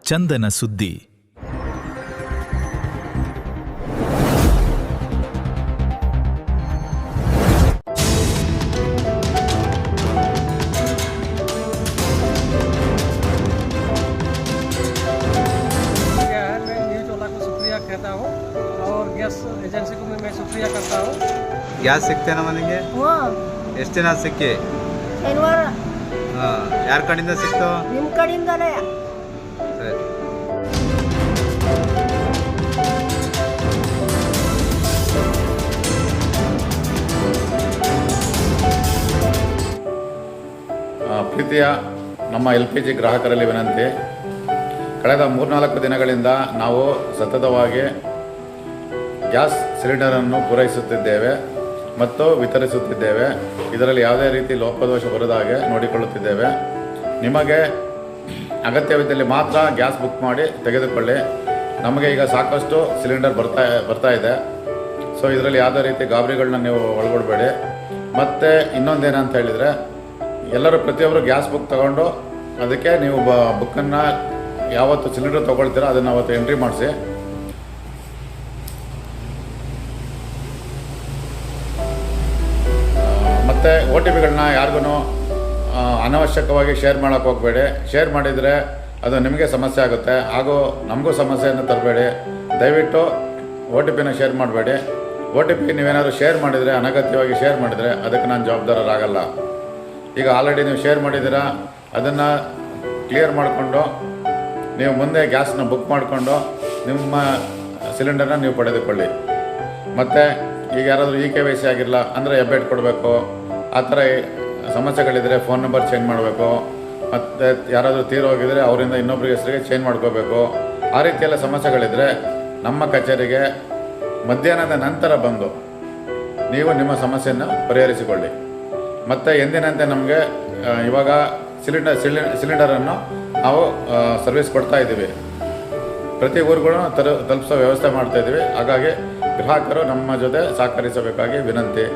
ಚಂದನ ಸುದ್ದಿ. कहता हूँ और गैस एजेंसी को मैं शुक्रिया करता हूँ. ಗ್ಯಾಸ್ ಸಿಗ್ತೇನ ಮನೆಗೆ? ಎಷ್ಟು ದಿನ ಸಿಕ್ಕಿ? ಶನಿವಾರ. ಯಾರ ಕಡೆಯಿಂದ ಸಿಕ್ತು? ನಿಮ್ಮ ಕಡೆಯಿಂದಲೇ. ಸರಿ. ಪ್ರೀತಿಯ ನಮ್ಮ LPG ಗ್ರಾಹಕರಲ್ಲಿ ವಿನಂತಿ. ಕಳೆದ 3-4 ದಿನಗಳಿಂದ ನಾವು ಸತತವಾಗಿ ಗ್ಯಾಸ್ ಸಿಲಿಂಡರನ್ನು ಪೂರೈಸುತ್ತಿದ್ದೇವೆ ಮತ್ತು ವಿತರಿಸುತ್ತಿದ್ದೇವೆ. ಇದರಲ್ಲಿ ಯಾವುದೇ ರೀತಿ ಲೋಪದೋಷ ಬರದ ಹಾಗೆ ನೋಡಿಕೊಳ್ಳುತ್ತಿದ್ದೇವೆ. ನಿಮಗೆ ಅಗತ್ಯವಿದ್ದಲ್ಲಿ ಮಾತ್ರ ಗ್ಯಾಸ್ ಬುಕ್ ಮಾಡಿ ತೆಗೆದುಕೊಳ್ಳಿ. ನಮಗೆ ಈಗ ಸಾಕಷ್ಟು ಸಿಲಿಂಡರ್ ಬರ್ತಾ ಇದೆ. ಸೊ ಇದರಲ್ಲಿ ಯಾವುದೇ ರೀತಿ ಗಾಬರಿಗಳನ್ನ ನೀವು ಒಳಗೊಡಬೇಡಿ. ಮತ್ತು ಇನ್ನೊಂದೇನಂತ ಹೇಳಿದರೆ, ಎಲ್ಲರೂ ಪ್ರತಿಯೊಬ್ಬರು ಗ್ಯಾಸ್ ಬುಕ್ ತಗೊಂಡು ಅದಕ್ಕೆ ನೀವು ಬುಕ್ಕನ್ನು ಯಾವತ್ತು ಸಿಲಿಂಡರ್ ತೊಗೊಳ್ತೀರೋ ಅದನ್ನು ಅವತ್ತು ಎಂಟ್ರಿ ಮಾಡಿಸಿ. ಮತ್ತು OTPಗಳನ್ನ ಯಾರಿಗೂ ಅನವಶ್ಯಕವಾಗಿ ಶೇರ್ ಮಾಡೋಕ್ಕೆ ಹೋಗಬೇಡಿ. ಶೇರ್ ಮಾಡಿದರೆ ಅದು ನಿಮಗೆ ಸಮಸ್ಯೆ ಆಗುತ್ತೆ, ಹಾಗೂ ನಮಗೂ ಸಮಸ್ಯೆಯನ್ನು ತರಬೇಡಿ. ದಯವಿಟ್ಟು OTPನ ಶೇರ್ ಮಾಡಬೇಡಿ. OTP ನೀವೇನಾದರೂ ಶೇರ್ ಮಾಡಿದರೆ, ಅನಗತ್ಯವಾಗಿ ಶೇರ್ ಮಾಡಿದರೆ ಅದಕ್ಕೆ ನಾನು ಜವಾಬ್ದಾರರಾಗಲ್ಲ. ಈಗ ಆಲ್ರೆಡಿ ನೀವು ಶೇರ್ ಮಾಡಿದ್ದೀರಾ, ಅದನ್ನು ಕ್ಲಿಯರ್ ಮಾಡಿಕೊಂಡು ನೀವು ಮುಂದೆ ಗ್ಯಾಸ್ನ ಬುಕ್ ಮಾಡಿಕೊಂಡು ನಿಮ್ಮ ಸಿಲಿಂಡರ್ನ ನೀವು ಪಡೆದುಕೊಳ್ಳಿ. ಮತ್ತು ಈಗ ಯಾರಾದರೂ KYC ಆಗಿರಲ್ಲ ಅಂದರೆ ಹೆಬ್ಬೆಟ್ ಕೊಡಬೇಕು, ಆ ಥರ ಸಮಸ್ಯೆಗಳಿದ್ದರೆ ಫೋನ್ ನಂಬರ್ ಚೇಂಜ್ ಮಾಡಬೇಕು. ಮತ್ತು ಯಾರಾದರೂ ತೀರೋಗಿದರೆ ಅವರಿಂದ ಇನ್ನೊಬ್ಬರಿಗೆ ಹೆಸರಿಗೆ ಚೇಂಜ್ ಮಾಡ್ಕೋಬೇಕು. ಆ ರೀತಿಯೆಲ್ಲ ಸಮಸ್ಯೆಗಳಿದ್ದರೆ ನಮ್ಮ ಕಚೇರಿಗೆ ಮಧ್ಯಾಹ್ನದ ನಂತರ ಬಂದು ನೀವು ನಿಮ್ಮ ಸಮಸ್ಯೆಯನ್ನು ಪರಿಹರಿಸಿಕೊಳ್ಳಿ. ಮತ್ತು ಎಂದಿನಂತೆ ನಮಗೆ ಇವಾಗ ಸಿಲಿಂಡರನ್ನು ನಾವು ಸರ್ವಿಸ್ ಕೊಡ್ತಾ ಇದ್ದೀವಿ. ಪ್ರತಿ ಊರುಗಳು ತಲುಪಿಸೋ ವ್ಯವಸ್ಥೆ ಮಾಡ್ತಾಯಿದ್ದೀವಿ. ಹಾಗಾಗಿ ಗ್ರಾಹಕರು ನಮ್ಮ ಜೊತೆ ಸಹಕರಿಸಬೇಕಾಗಿ ವಿನಂತಿ.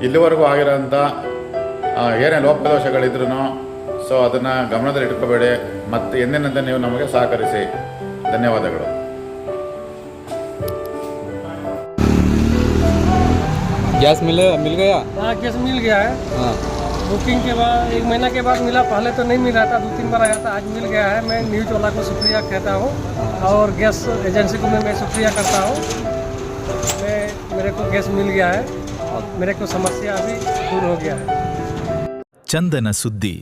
ಇಲ್ಲಿವರೆಗೂ ಆಗಿರೋಂಥ ಏನೇ ಲೋಪದೋಷಗಳಿದ್ರೂ ಸೊ ಅದನ್ನು ಗಮನದಲ್ಲಿ ಇಟ್ಕೋಬೇಡಿ. ಮತ್ತು ಎಂದಿನಂತೆ ನೀವು ನಮಗೆ ಸಹಕರಿಸಿ. ಧನ್ಯವಾದಗಳು. गैस मिल गया? हाँ, गैस मिल गया है. हाँ. बुकिंग के बाद 1 महीना के बाद मिला. पहले तो नहीं मिला था, 2-3 बार आया था. आज मिल गया है. मैं न्यूज़ वाला को शुक्रिया कहता हूँ और गैस एजेंसी को मैं शुक्रिया करता हूँ. मेरे को गैस मिल गया है. मेरे को समस्या अभी दूर हो गया है. ಚಂದನ ಸುದ್ದಿ.